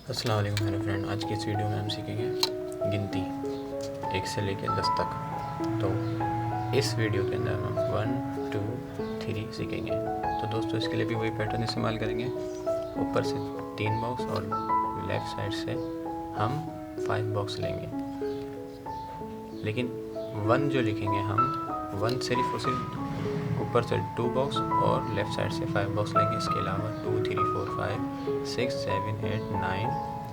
अस्सलाम वालेकुम मेरे फ्रेंड। आज की इस वीडियो में हम सीखेंगे गिनती 1 से लेकर 10 तक। तो इस वीडियो के अंदर हम 1 2 3 सीखेंगे। तो दोस्तों इसके लिए भी वही पैटर्न इस्तेमाल करेंगे। ऊपर से 3 बॉक्स और लेफ़्ट साइड से हम 5 बॉक्स लेंगे। लेकिन 1 जो लिखेंगे हम 1 सिर्फ और सिर्फ ऊपर से 2 बॉक्स और लेफ़्ट साइड से 5 बॉक्स लेंगे। इसके अलावा 2 3 4 5 6 7 8 9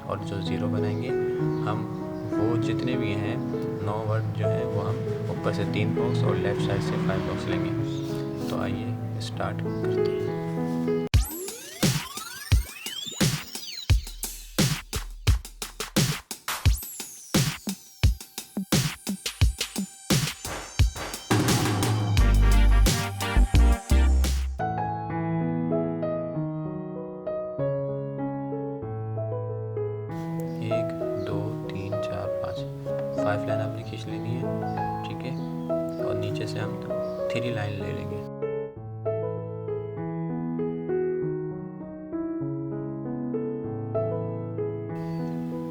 और जो 0 बनाएंगे हम वो जितने भी हैं 9 वर्ड जो है वो हम ऊपर से 3 बॉक्स और लेफ़्ट साइड से 5 बॉक्स लेंगे। तो आइए स्टार्ट करते हैं। एक 2 3 4 5 लाइन आपने खींच लेनी है, ठीक है। और नीचे से हम 3 लाइन ले लेंगे।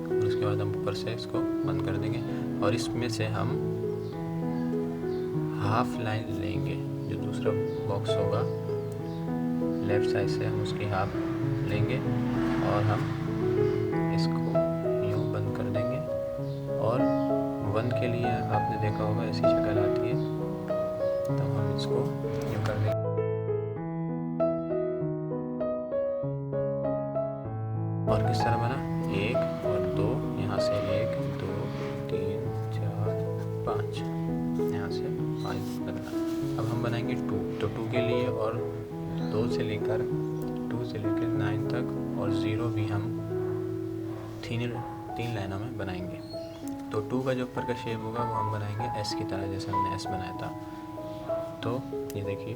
और उसके बाद हम ऊपर से इसको बंद कर देंगे और इसमें से हम हाफ लाइन लेंगे। जो दूसरा बॉक्स होगा लेफ़्ट साइड से हम उसकी हाफ लेंगे और हम इसको यूँ बंद कर देंगे। और 1 के लिए आपने देखा होगा ऐसी शक्ल आती है, तो हम इसको यूँ कर देंगे। और किस तरह बना 1 और 2, यहाँ से 1 2 3 4 5, यहाँ से 5 बना। अब हम बनाएंगे 2। तो 2 के लिए और 2 से लेकर 9 तक और 0 भी हम 3 लाइनों में बनाएंगे। तो 2 का जो ऊपर का शेप होगा वो हम बनाएंगे एस की तरह, जैसे हमने एस बनाया था। तो ये देखिए,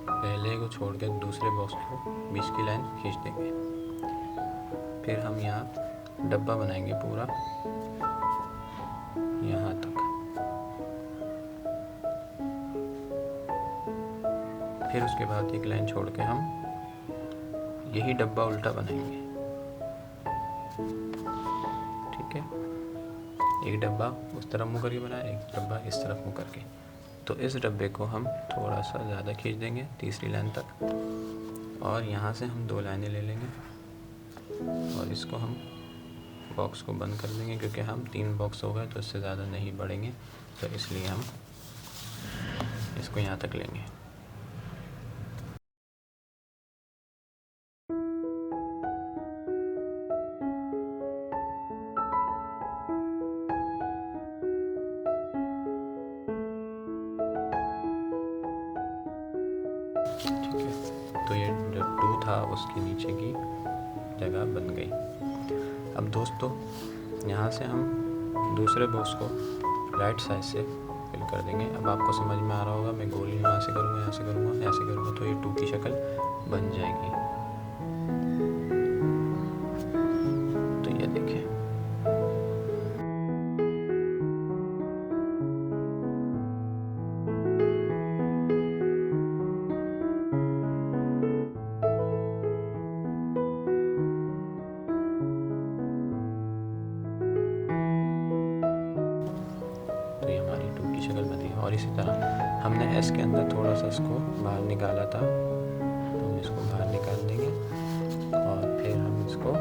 पहले को छोड़ के दूसरे बॉक्स को बीच की लाइन खींच देंगे। फिर हम यहाँ डब्बा बनाएंगे पूरा यहाँ तक। फिर उसके बाद एक लाइन छोड़ के हम यही डब्बा उल्टा बनाएंगे, ठीक है। एक डब्बा उस तरफ मुँह करके बनाया, एक डब्बा इस तरफ मुँह करके। तो इस डब्बे को हम थोड़ा सा ज़्यादा खींच देंगे तीसरी लाइन तक और यहाँ से हम 2 लाइनें ले लेंगे और इसको हम बॉक्स को बंद कर देंगे, क्योंकि हम 3 बॉक्स हो गए तो इससे ज़्यादा नहीं बढ़ेंगे। तो इसलिए हम इसको यहाँ तक लेंगे। ठीक है, तो ये जो 2 था उसके नीचे की जगह बन गई। अब दोस्तों यहाँ से हम दूसरे बॉक्स को राइट साइड से फिल कर देंगे। अब आपको समझ में आ रहा होगा, मैं गोली यहाँ से करूँगा, यहाँ से करूँगा, ऐसे करूँगा, तो ये 2 की शक्ल बन जाएगी। तो ये देखिए, तो ये हमारी 2 की शक्ल बनी। और इसी तरह हमने एस के अंदर थोड़ा सा इसको बाहर निकाला था, तो हम इसको बाहर निकाल देंगे और फिर हम इसको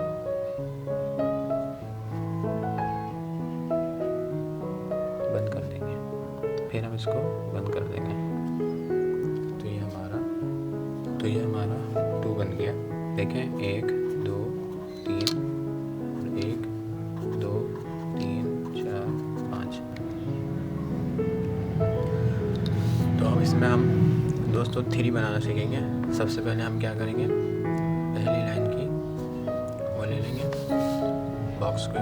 बंद कर देंगे। फिर हम इसको बंद कर देंगे। तो ये हमारा 2 बन गया। देखें 1 2 3 और 1 2 3 4 5। तो अब इसमें हम दोस्तों 3 बनाना सीखेंगे। सबसे पहले हम क्या करेंगे, पहली लाइन की वो ले लेंगे बॉक्स को,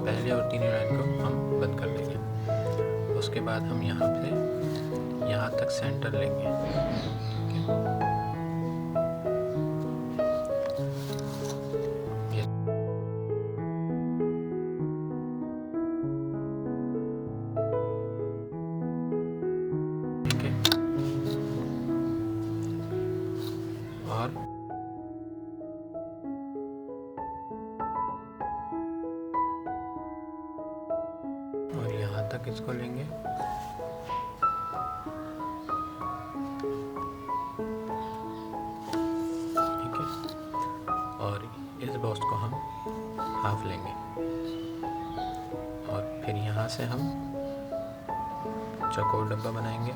पहले और 3 लाइन को हम बंद कर देंगे। उसके बाद हम यहाँ से यहाँ तक सेंटर लेंगे, ठीक है। तक इसको लेंगे। ठीक है, और इस बॉक्स को हम हाफ लेंगे और फिर यहाँ से हम चौकोर डब्बा बनाएंगे।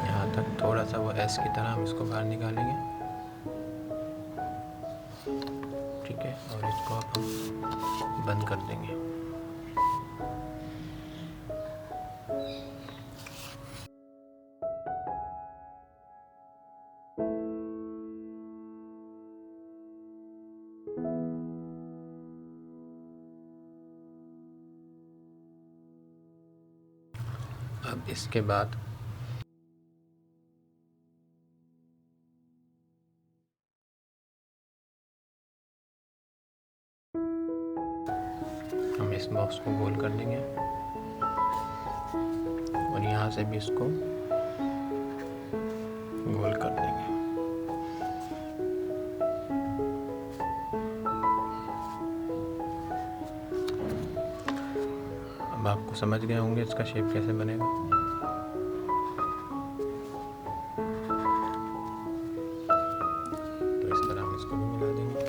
यहाँ तक थोड़ा सा वो एस की तरह हम इसको बाहर निकालेंगे। ठीक है, और इसको अब हम बंद कर देंगे। अब इसके बाद हम इस बॉक्स को गोल कर देंगे और यहाँ से भी इसको गोल कर देंगे। अब आपको समझ गए होंगे इसका शेप कैसे बनेगा। तो इस तरह हम इसको भी मिला देंगे।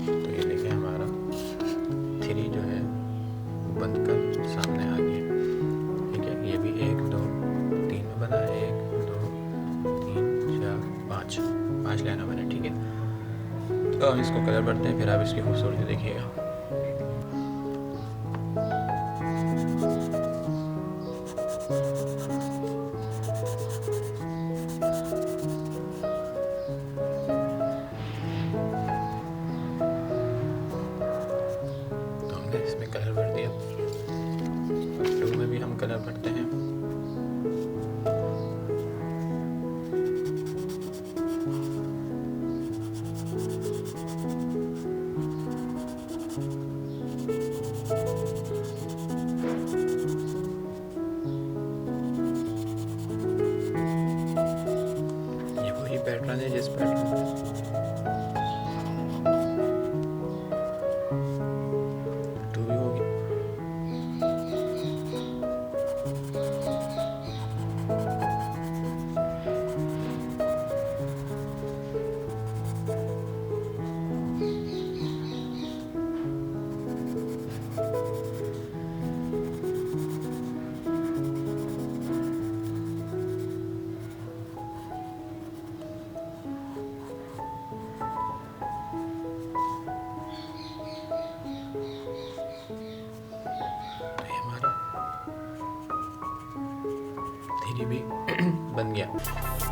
तो ये देखिए हमारा 3 जो है बनकर सामने आ गया। ठीक है, ये भी 1 2 3 में बना है। 1 2 3 4 5 लाइनों बने। ठीक है, तो हम इसको कलर भरते हैं, फिर आप इसकी खूबसूरती देखिएगा। तो हमने इसमें कलर भर दिया। 2 में भी हम कलर भरते हैं। पैटर्न है जिस पैटर्न में 2 भी होगी। भी बन गया।